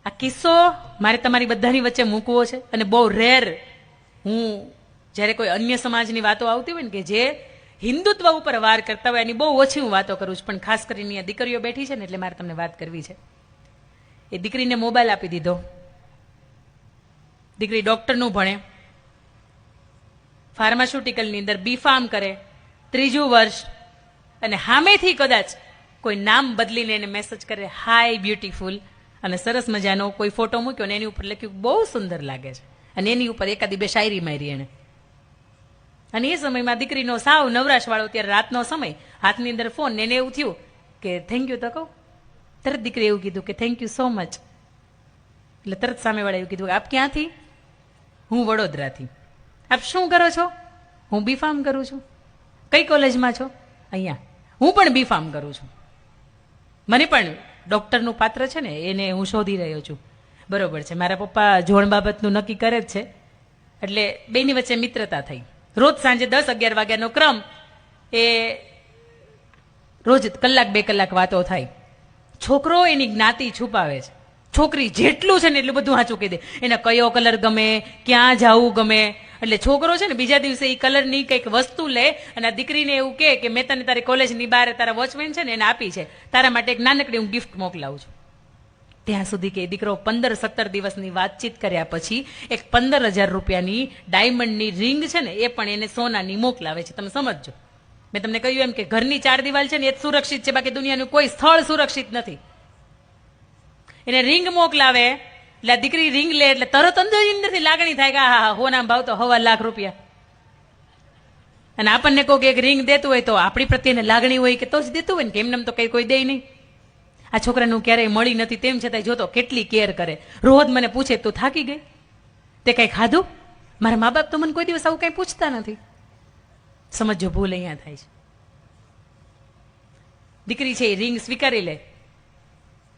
આ કિસ્સો મારે તમારી બધાની વચ્ચે મૂકવો છે અને બહુ રેર હું જ્યારે કોઈ અન્ય સમાજની વાતો આવતી હોય ને કે જે હિન્દુત્વ ઉપર વાર કરતા હોય એની બહુ ઓછી હું વાતો કરું છું, પણ ખાસ કરીને આ દીકરીઓ બેઠી છે ને એટલે મારે તમને વાત કરવી છે. એ દીકરીને મોબાઈલ આપી દીધો. દીકરી ડોક્ટરનું ભણે, ફાર્માસ્યુટિકલની અંદર B.Pharm કરે, 3જું વર્ષ, અને સામેથી કદાચ કોઈ નામ બદલીને એને મેસેજ કરે, હાય બ્યુટીફુલ, અને સરસ મજાનો કોઈ ફોટો મૂક્યો ને એની ઉપર લખ્યું બહુ સુંદર લાગે છે, અને એની ઉપર એકાદી બે શાયરી મારી એને. અને એ સમયમાં દીકરીનો સાવ નવરાશ વાળો, ત્યારે રાતનો સમય, હાથની અંદર ફોન, ને એને એવું થયું કે થેન્ક યુ તો કહું. તરત દીકરી એવું કીધું કે થેન્ક યુ સો મચ. એટલે તરત સામેવાળા એવું કીધું, આપ ક્યાંથી? હું વડોદરાથી. આપ શું કરો છો? હું B.Pharm કરું છું. કઈ કોલેજમાં છો? અહીંયા. હું પણ B.Pharm કરું છું. મને પણ ડોક્ટરનું પાત્ર છે ને એને હું શોધી રહ્યો છું. બરોબર છે, મારા પપ્પા જોણ બાબતનું નક્કી કરે જ છે, એટલે બેની વચ્ચે મિત્રતા થઈ. રોજ સાંજે 10-11 વાગ્યાનો ક્રમ, એ રોજ કલાક 2 કલાક વાતો થાય. છોકરો એની જ્ઞાતિ છુપાવે છે, છોકરી જેટલું છે ને એટલું બધું સાચું કહી દે. એને કયો કલર ગમે, ક્યાં જવું ગમે, એટલે છોકરો છે ને બીજા દિવસે એ કલરની કંઈક વસ્તુ લે અને આ દીકરીને એવું કે મેં તને તારી કોલેજની બહાર તારા વોચમેન છે ને એને આપી છે, તારા માટે એક નાનકડી હું ગિફ્ટ મોકલાવું છું. ત્યાં સુધી કે દીકરો 15-17 દિવસની વાતચીત કર્યા પછી એક 15,000 રૂપિયાની ડાયમંડની રિંગ છે ને એ પણ એને સોનાની મોકલાવે છે. તમે સમજજો, મેં તમને કહ્યું એમ કે ઘરની 4 દિવાલ છે ને એ જ સુરક્ષિત છે, બાકી દુનિયાનું કોઈ સ્થળ સુરક્ષિત નથી. એને રિંગ મોકલાવે એટલે આ દીકરી રિંગ લે એટલે તરત અંદરથી લાગણી થાય કે હા હોના ભાવ તો 1.25 લાખ રૂપિયા. અને આપણને કોઈ એક રિંગ દેતું હોય તો આપણી પ્રત્યેને લાગણી હોય કે તો જ દેતું હોય ને, કે એમને તો કઈ કોઈ દે નહીં. આ છોકરાનું ક્યારેય મળી નથી, તેમ છતાંય જોતો કેટલી કેર કરે. રોજ મને પૂછે તું થાકી ગઈ, તે કઈ ખાધું? મારા મા બાપ તો મને કોઈ દિવસ આવું કઈ પૂછતા નથી. સમજો ભૂલ અહીંયા થાય છે. દીકરી છે એ રિંગ સ્વીકારી લે.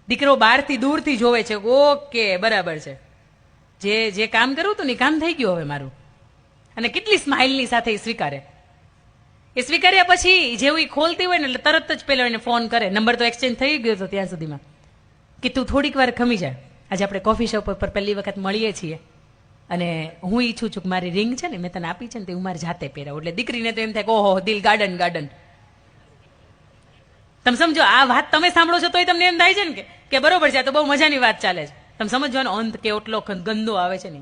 દીકરો બહારથી દૂરથી જોવે છે, ઓકે બરાબર છે, જે કામ કરવું હતું ને કામ થઈ ગયું હવે મારું. અને કેટલી સ્માઇલની સાથે એ સ્વીકારે. એ સ્વીકાર્યા પછી જેવું એ ખોલતી હોય ને એટલે તરત જ પેલો એને ફોન કરે. નંબર તો એક્સચેન્જ થઈ ગયો હતો ત્યાં સુધીમાં, કે તું થોડીક વાર ખમી જા, આજે આપણે કોફી શોપ પર પહેલી વખત મળીએ છીએ અને હું ઈચ્છું છું કે મારી રિંગ છે ને મેં તને આપી છે ને તે હું મારી જાતે પહેરાવું. એટલે દીકરીને તો એમ થાય કે ઓહો દિલ ગાર્ડન ગાર્ડન. તમે સમજો, આ વાત તમે સાંભળો છો તોય તમને એમ થાય છે ને કે બરોબર છે, આ તો બહુ મજાની વાત ચાલે છે. તમે સમજવાનો અંત કે ઓટલો ગંદો આવે છે ને.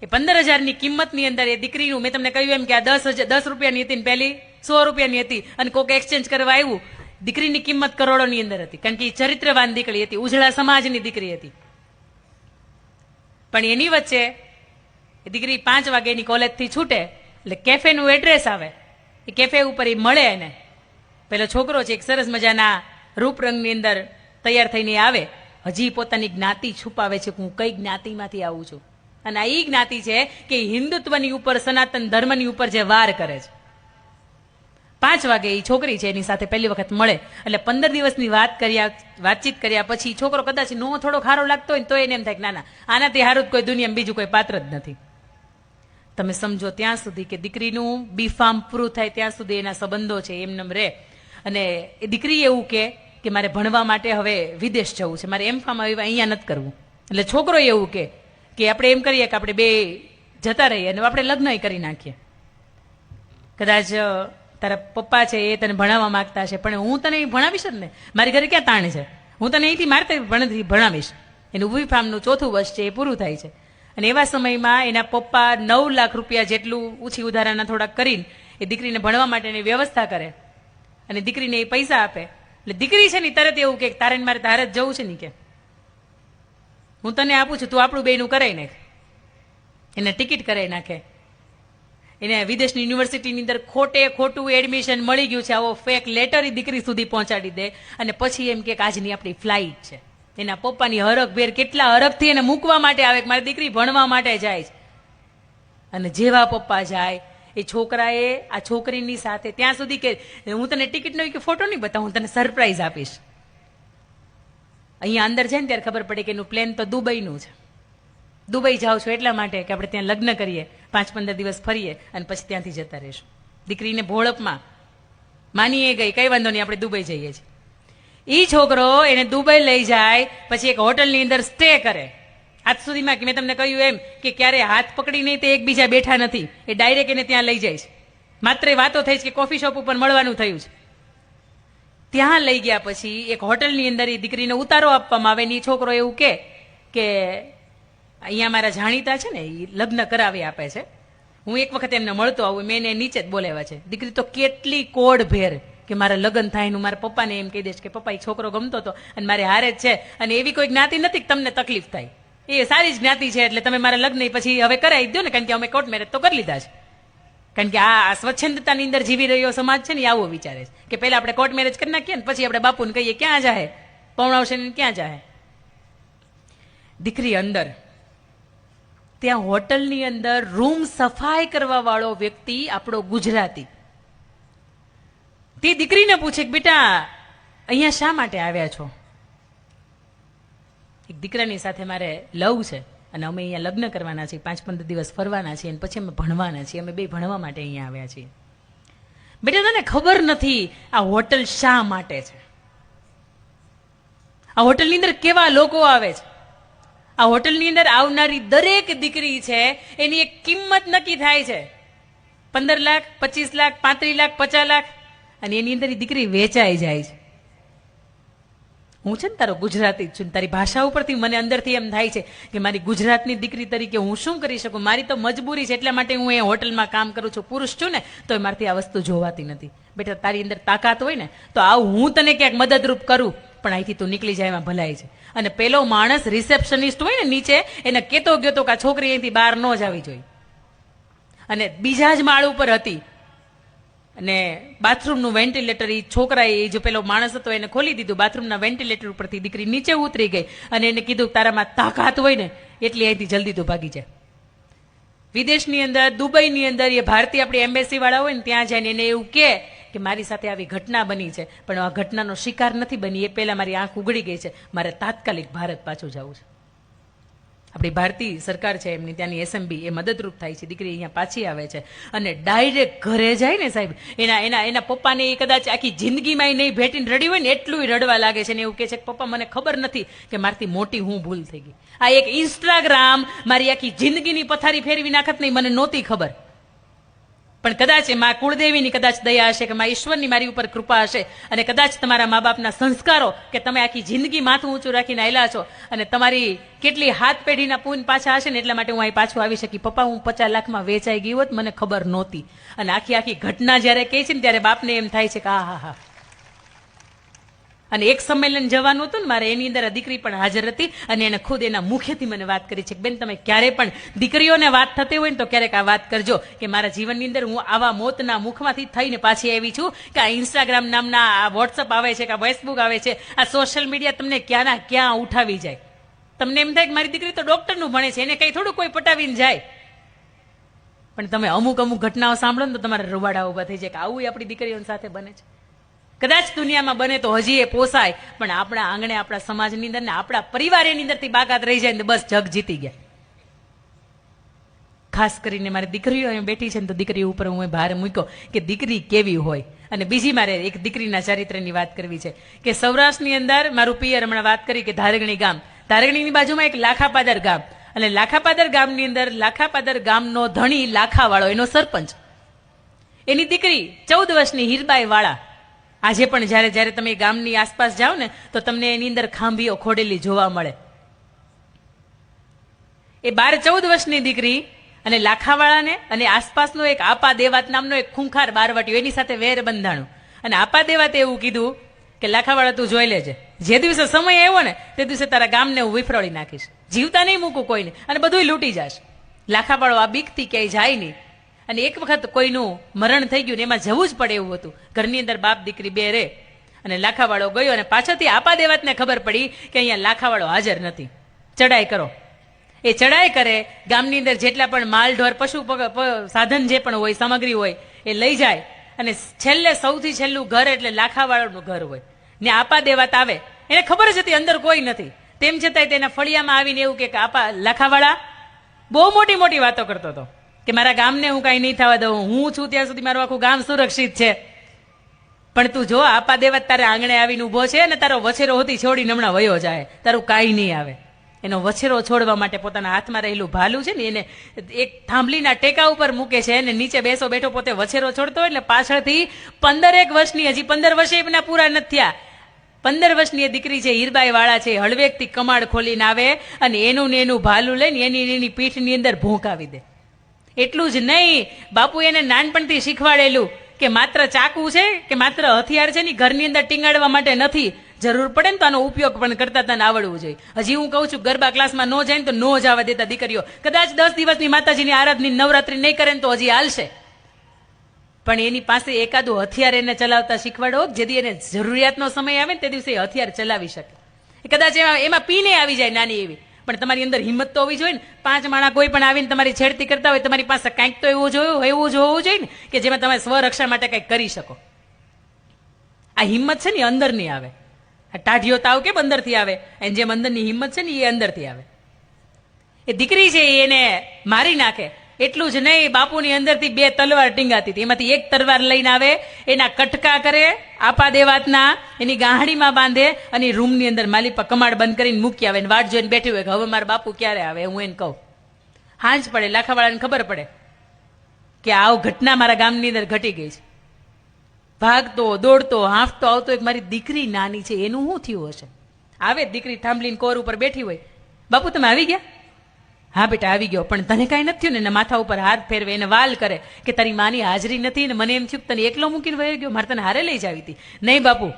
એ 15,000ની કિંમતની અંદર એ દીકરીનું, મેં તમને કહ્યું એમ કે આ 10 રૂપિયાની હતી ને પહેલી 100 રૂપિયાની હતી, અને કોક એક્સચેન્જ કરવા આવ્યું. દીકરીની કિંમત કરોડોની અંદર હતી, કારણ કે એ ચરિત્રવાન દીકરી હતી, ઉજળા સમાજની દીકરી હતી. પણ એની વચ્ચે એ દીકરી 5 વાગે એની કોલેજથી છૂટે એટલે કેફેનું એડ્રેસ આવે. એ કેફે ઉપર એ મળે એને. પેલો છોકરો છે એક સરસ મજાના રૂપરંગની અંદર તૈયાર થઈને આવે. હજી પોતાની જ્ઞાતિ છુપાવે છે કે હું કઈ જ્ઞાતિમાંથી આવું છું. અને આ ઈ જ્ઞાતિ છે કે હિન્દુત્વની ઉપર, સનાતન ધર્મની ઉપર જે વાર કરે છે. 5 વાગે એ છોકરી છે એની સાથે પહેલી વખત મળે એટલે 15 દિવસની વાતચીત કર્યા પછી છોકરો કદાચ નો થોડો ખારો લાગતો હોય તો એને એમ થાય કે ના આનાથી સારું કોઈ દુનિયામાં બીજું કોઈ પાત્ર જ નથી. તમે સમજો ત્યાં સુધી કે દીકરીનું B.Pharm પૂરું થાય ત્યાં સુધી એના સંબંધો છે એમને રહે. અને એ દીકરી એવું કે મારે ભણવા માટે હવે વિદેશ જવું છે, મારે M.Pharm અહીંયા નથી કરવું. એટલે છોકરો એવું કે આપણે એમ કરીએ કે આપણે બે જતા રહીએ અને આપણે લગ્ન કરી નાખીએ. કદાચ તારા પપ્પા છે એ તને ભણાવવા માંગતા છે, પણ હું તને ભણાવીશ જ ને, મારી ઘરે ક્યાં તાણ છે, હું તને અહીંથી મારતે ભણાવીશ. એનું B.Pharmનું 4થું વર્ષ છે એ પૂરું થાય છે. અને એવા સમયમાં એના પપ્પા 9 લાખ રૂપિયા જેટલું ઓછી ઉધારાના થોડાક કરીને એ દીકરીને ભણવા માટેની વ્યવસ્થા કરે અને દીકરીને એ પૈસા આપે. એટલે દીકરી છે ને તરત એવું કે તારે મારે તારે જ જવું છે ને, કે હું તને આપું છું, તું આપણું બેનું કરાવી નાખ. એને ટિકિટ કરાવી નાખે. એને વિદેશની યુનિવર્સિટીની અંદર ખોટું એડમિશન મળી ગયું છે, આવો ફેક લેટર દીકરી સુધી પહોંચાડી દે. અને પછી એમ કે આજની આપણી ફ્લાઇટ છે. એના પપ્પાની હરખભેર કેટલા હરખથી એને મૂકવા માટે આવે કે મારી દીકરી ભણવા માટે જાય છે. અને જેવા પપ્પા જાય એ છોકરાએ આ છોકરીની સાથે ત્યાં સુધી કે હું તને ટિકિટ નહીં કે ફોટો નહીં બતાવું, હું તને સરપ્રાઈઝ આપીશ. અહીંયા અંદર છે ને ત્યારે ખબર પડે કે એનું પ્લેન તો દુબઈનું છે. દુબઈ જાઉં છું એટલા માટે કે આપણે ત્યાં લગ્ન કરીએ, 5-15 દિવસ ફરીએ અને પછી ત્યાંથી જતા રહીશું. દીકરીને ભોળપમાં માનીએ ગઈ, કઈ વાંધો નહીં આપણે દુબઈ જઈએ છીએ. ઈ છોકરો એને દુબઈ લઈ જાય, પછી એક હોટલની અંદર સ્ટે કરે. આજ સુધીમાં કે મેં તમને કહ્યું એમ કે ક્યારે હાથ પકડી નહીં તે એકબીજા બેઠા નથી, એ ડાયરેક્ટ એને ત્યાં લઈ જાય છે. માત્ર એ વાતો થઈ છે કે કોફી શોપ ઉપર મળવાનું થયું છે. ત્યાં લઈ ગયા પછી એક હોટલની અંદર એ દીકરીને ઉતારો આપવામાં આવે ને એ છોકરો એવું કે અહીંયા મારા જાણીતા છે ને એ લગ્ન કરાવી આપે છે, હું એક વખત એમને મળતો આવું. મેં એને નીચે જ બોલાવ્યા છે. દીકરી તો કેટલી કોડ ભેર કે મારા લગ્ન થાય ને મારા પપ્પાને એમ કહી દઈશ કે પપ્પા એ છોકરો ગમતો હતો અને મારે હારે જ છે, અને એવી કોઈ જ્ઞાતિ નથી કે તમને તકલીફ થાય, એ સારી જ જ્ઞાતિ છે એટલે તમે મારા લગ્ન પછી હવે કરાવી દો ને, કારણ કે અમે કોર્ટ મેરેજ તો કરી લીધા છે. કારણ કે આ સ્વચ્છંદતાની અંદર જીવી રહ્યો સમાજ છે ને આવો વિચારે છે કે પહેલા આપણે કોર્ટ મેરેજ કરી નાખીએ ને પછી આપણે બાપુને કહીએ ક્યાં જાહે પૌણાવશે ને ક્યાં જાહે. દીકરી અંદર ત્યાં હોટલની અંદર રૂમ સફાઈ કરવા વાળો વ્યક્તિ આપણો ગુજરાતી તે દીકરીને પૂછે કે બેટા અહીંયા શા માટે આવ્યા છો? એક દીકરાની સાથે મારે લવ છે અને અમે અહીંયા લગ્ન કરવાના છીએ, 5-15 દિવસ ફરવાના છીએ અને પછી અમે ભણવાના છીએ, અમે બે ભણવા માટે અહીંયા આવ્યા છીએ. બેટા તને ખબર નથી આ હોટલ શા માટે છે? આ હોટલની અંદર કેવા લોકો આવે છે? આ હોટલની અંદર આવનારી દરેક દીકરી છે એની એક કિંમત નક્કી થાય છે, 15 લાખ, 25 લાખ, 35 લાખ, 50 લાખ, અને એની અંદર દીકરી વેચાઈ જાય છે. હું છે ને તારો ગુજરાતી જ છું, તારી ભાષા ઉપરથી મને અંદરથી એમ થાય છે કે મારી ગુજરાતની દીકરી તરીકે હું શું કરી શકું? મારી તો મજબૂરી છે એટલા માટે હું એ હોટલમાં કામ કરું છું. પુરુષ છું ને તો મારથી આ વસ્તુ જોવાતી નથી. બેટા તારી અંદર તાકાત હોય ને તો આવું હું તને ક્યાંક મદદરૂપ કરું, પણ અહીંથી તું નીકળી જાય એમાં ભલાઈ છે. અને પેલો માણસ રિસેપ્શનિસ્ટ હોય ને નીચે એને કેતો ગયો તો કે આ છોકરી અહીંથી બહાર ન જ આવી જોઈએ. અને બીજા જ માળ ઉપર હતી અને બાથરૂમનું વેન્ટિલેટર એ છોકરાએ જે પેલો માણસ હતો એને ખોલી દીધું. બાથરૂમના વેન્ટિલેટર ઉપરથી દીકરી નીચે ઉતરી ગઈ અને એને કીધું તારામાં તાકાત હોય ને એટલી અહીંથી જલ્દી તો ભાગી જાય. વિદેશની અંદર દુબઈની અંદર એ ભારતીય આપણી એમ્બેસી વાળા હોય ને ત્યાં જઈને એને એવું કે મારી સાથે આવી ઘટના બની છે, પણ આ ઘટનાનો શિકાર નથી બની, એ પહેલા મારી આંખ ઉગડી ગઈ છે, મારે તાત્કાલિક ભારત પાછું જવું છે. આપણી ભારતીય સરકાર છે એમની ત્યાંની એસએમબી એ મદદરૂપ થાય છે, દીકરી અહીંયા પાછી આવે છે અને ડાયરેક્ટ ઘરે જાય ને સાહેબ એના પપ્પાને એ કદાચ આખી જિંદગીમાં નહીં ભેટીને રડી હોય ને એટલું રડવા લાગે છે ને એવું કહે છે કે પપ્પા મને ખબર નથી કે મારથી મોટી હું ભૂલ થઈ ગઈ. આ એક ઇન્સ્ટાગ્રામ મારી આખી જિંદગીની પથારી ફેરવી નાખત નહીં, મને નહોતી ખબર, પણ કદાચ મા કુળદેવીની કદાચ દયા હશે કે મા ઈશ્વરની મારી ઉપર કૃપા હશે અને કદાચ તમારા મા બાપના સંસ્કારો કે તમે આખી જિંદગી માથું ઊંચું રાખીને આવેલા છો અને તમારી કેટલી હાથ પેઢીના પૂન પાછા હશે ને એટલા માટે હું અહીં પાછું આવી શકી. પપ્પા હું 50 લાખમાં વેચાઈ ગઈ હોત મને ખબર નહોતી. અને આખી ઘટના જ્યારે કહે છે ને ત્યારે બાપને એમ થાય છે કે હા. અને એક સંમેલન જવાનું હતું ને મારે, એની અંદર આ દીકરી પણ હાજર હતી અને એને ખુદ એના મુખેથી મને વાત કરી છે કે બેન તમે ક્યારે પણ દીકરીઓને વાત થતી હોય ને તો ક્યારેક આ વાત કરજો કે મારા જીવનની અંદર હું આવા મોતના મુખમાંથી થઈને પાછી આવી છું કે આ ઇન્સ્ટાગ્રામ નામના આ વોટ્સઅપ આવે છે કે આ ફેસબુક આવે છે, આ સોશિયલ મીડિયા તમને ક્યાંના ક્યાં ઉઠાવી જાય. તમને એમ થાય કે મારી દીકરી તો ડોક્ટરનું ભણે છે, એને કંઈ થોડું કોઈ પટાવીને જાય, પણ તમે અમુક ઘટનાઓ સાંભળો ને તો તમારા રૂવાડા ઉભા થઈ જાય કે આવું આપણી દીકરીઓ સાથે બને છે. કદાચ દુનિયામાં બને તો હજી એ પોસાય, પણ આપણા આંગણે આપણા સમાજની અંદર ને આપણા પરિવારની અંદરથી બાકાત રહી જાય ને બસ જગ જીતી ગયા. ખાસ કરીને મારી દીકરીઓ અહીં બેઠી છે ને તો દીકરી ઉપર હું ભાર મૂક્યો કે દીકરી કેવી હોય. અને બીજી મારે એક દીકરીના ચારિત્ર્યની વાત કરવી છે કે સૌરાષ્ટ્રની અંદર મારું પિયર હમણાં વાત કરી કે ધારગણી ગામ, ધારગણીની બાજુમાં એક લાખાપાદર ગામ, અને લાખાપાદર ગામની અંદર લાખાપાદર ગામનો ધણી લાખાવાળો એનો સરપંચ, એની દીકરી 14 વર્ષની હીરબાઈ વાળા. આજે પણ જ્યારે તમે ગામની આસપાસ જાઓ ને તો તમને એની અંદર ખાંભીઓ ખોડેલી જોવા મળે. એ 12-14 વર્ષની દીકરી અને લાખાવાળાને અને આસપાસનો એક આપા દેવાત નામનો એક ખૂંખાર બારવટીયો એની સાથે વેર બંધાણું. અને આપા દેવાતે એવું કીધું કે લાખાવાળા તું જોઈ લેજે, જે દિવસે સમય આવ્યો ને તે દિવસે તારા ગામને હું વિફરોળી નાખીશ, જીવતા નહીં મૂકું કોઈને અને બધું લૂંટી જાશ. લાખાવાળો આ બીકથી ક્યાંય જાય નહીં. અને એક વખત કોઈનું મરણ થઈ ગયું ને એમાં જવું જ પડે એવું હતું, ઘરની અંદર બાપ દીકરી બે રે, અને લાખાવાળો ગયો અને પાછળથી આપા દેવાતને ખબર પડી કે અહીંયા લાખાવાળો હાજર નથી, ચડાઈ કરો. એ ચડાઈ કરે, ગામની અંદર જેટલા પણ માલ ઢોર પશુ સાધન જે પણ હોય સામગ્રી હોય એ લઈ જાય, અને છેલ્લે સૌથી છેલ્લું ઘર એટલે લાખાવાળાનું ઘર હોય ને આપા દેવાત આવે. એને ખબર જ હતી અંદર કોઈ નથી, તેમ છતાંય તેના ફળિયામાં આવીને એવું કે આપા લાખાવાળા બહુ મોટી વાતો કરતો હતો કે મારા ગામને હું કાંઈ નહીં થવા દઉં, હું છું ત્યાં સુધી મારું આખું ગામ સુરક્ષિત છે. પણ તું જો આપા દેવત તારે આંગણે આવીને ઊભો છે અને તારો વછેરો હોતી છોડીને હમણાં વયો જાય, તારું કાંઈ નહીં આવે. એનો વછેરો છોડવા માટે પોતાના હાથમાં રહેલું ભાલું છે ને એને એક થાંભલીના ટેકા ઉપર મૂકે છે અને નીચે બેઠો પોતે વછેરો છોડતો હોય એટલે પાછળથી 15 વર્ષની, હજી 15 વર્ષે એના પૂરા નથી થયા, 15 વર્ષની એ દીકરી છે, હીરબાઈ વાળા છે, હળવેકથી કમાડ ખોલીને આવે અને એનું ને એનું ભાલું લઈને એની પીઠની અંદર ભૂંકાવી દે. એટલું જ નહીં, બાપુ એને નાનપણથી શીખવાડેલું કે માત્ર ચાકુ છે કે માત્ર હથિયાર છે ને ઘરની અંદર ટીંગાડવા માટે નથી, જરૂર પડે ને તો આનો ઉપયોગ પણ કરતા તને આવડવું જોઈએ. હજી હું કહું છું, ગરબા ક્લાસમાં ન જાય ને તો ન જવા દેતા દીકરીઓ. કદાચ 10 દિવસની માતાજીની આરાધની નવરાત્રી નહીં કરે ને તો હજી હાલશે, પણ એની પાસે એકાદું હથિયાર એને ચલાવતા શીખવાડો, જેથી એને જરૂરિયાતનો સમય આવે ને તે દિવસે એ હથિયાર ચલાવી શકે. કદાચ એમાં પીને આવી જાય નાની એવી, પણ તમારી અંદર હિંમત તો હોવી જોઈએ ને. 5 માણા કોઈ પણ આવીને તમારી છેડતી કરતા હોય, તમારી પાસે કાંઈક તો એવું હોવું જોઈએ ને કે જેમાં તમે સ્વરક્ષા માટે કંઈક કરી શકો. આ હિંમત છે ને અંદરની આવે. આ ટાઢિયો તાવ કેમ અંદરથી આવે, અને જેમ અંદરની હિંમત છે ને એ અંદરથી આવે. એ દીકરી છે એને મારી નાખે. એટલું જ નહીં, બાપુની અંદરથી 2 તલવાર ટીંગાતી હતી, એમાંથી એક તલવાર લઈને આવે, એના કટકા કરે આપા દેવાતના, એની ગાંહડીમાં બાંધે અને રૂમની અંદર માલિપા કમાડ બંધ કરીને મૂકી આવે. વાટ જોઈને બેઠી હોય કે હવે મારા બાપુ ક્યારે આવે. હું એને કહું, હાંજ પડે, લાખાવાળાને ખબર પડે કે આવ ઘટના મારા ગામની અંદર ઘટી ગઈ છે. ભાગતો દોડતો હાંફતો આવતો એક મારી દીકરી નાની છે, એનું શું થયું હશે. આવે દીકરી થાંભલીને કોર ઉપર બેઠી હોય, બાપુ તમે આવી ગયા? હા બેટા આવી ગયો. પણ તને કાંઈ નથી થયું ને? એના માથા ઉપર હાથ ફેરવે, એને વાલ કરે કે તારી માની હાજરી નથી ને મને એમ થયું તને એકલો મૂકીને વહી ગયો, મારે તને હારે લઈ જાવી હતી. નહીં બાપુ,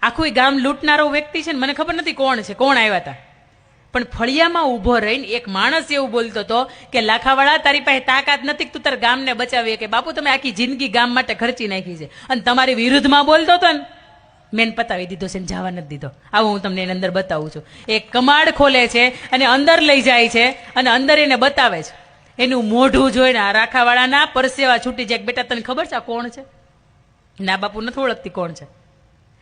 આખું ગામ લૂંટનારો વ્યક્તિ છે ને, મને ખબર નથી કોણ છે, કોણ આવ્યા હતા, પણ ફળિયામાં ઊભો રહીને એક માણસ એવું બોલતો હતો કે લાખાવાળા તારી પાસે તાકાત નથી તું તારા ગામને બચાવીએ, કે બાપુ તમે આખી જિંદગી ગામ માટે ખર્ચી નાખી છે અને તમારી વિરુદ્ધમાં બોલતો હતો ને, મેન પતાવી દીધો છે ને જવા નથી દીધો. આવું હું તમને એની અંદર બતાવું છું. એક કમાડ ખોલે છે અને અંદર લઈ જાય છે અને અંદર એને બતાવે છે. એનું મોઢું જોઈને આ રાખાવાળાના પરસેવા છૂટી જાય. બેટા તને ખબર છે આ કોણ છે? ના બાપુ નથી ઓળખતી કોણ છે.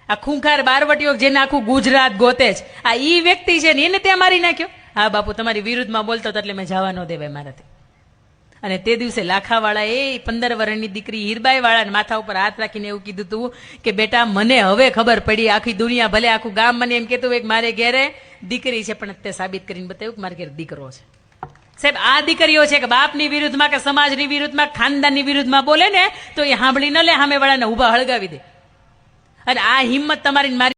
આ ખૂંખાર બારવટીઓ જેને આખું ગુજરાત ગોતે છે, આ ઈ વ્યક્તિ છે ને એને ત્યાં મારી નાખ્યો. હા બાપુ તમારી વિરુદ્ધમાં બોલતો હતો એટલે મેં જવા ન દેવાય મારાથી. અને તે દિવસે લાખાવાળા એ 15 વર્ષની દીકરી હીરબાઈ વાળાને માથા ઉપર હાથ રાખીને એવું કીધું હતું કે બેટા મને હવે ખબર પડી, આખી દુનિયા ભલે આખું ગામ મને એમ કહેતું હોય કે મારે ઘેરે દીકરી છે, પણ તે સાબિત કરીને બતાવ્યું કે મારે ઘેર દીકરો છે. સાહેબ આ દીકરીઓ છે કે બાપની વિરુદ્ધમાં કે સમાજની વિરુદ્ધમાં ખાનદાનની વિરુદ્ધમાં બોલે ને તો એ સાંભળી ન લે, સામે વાળાને ઊભા હળગાવી દે. અને આ હિંમત તમારી મારી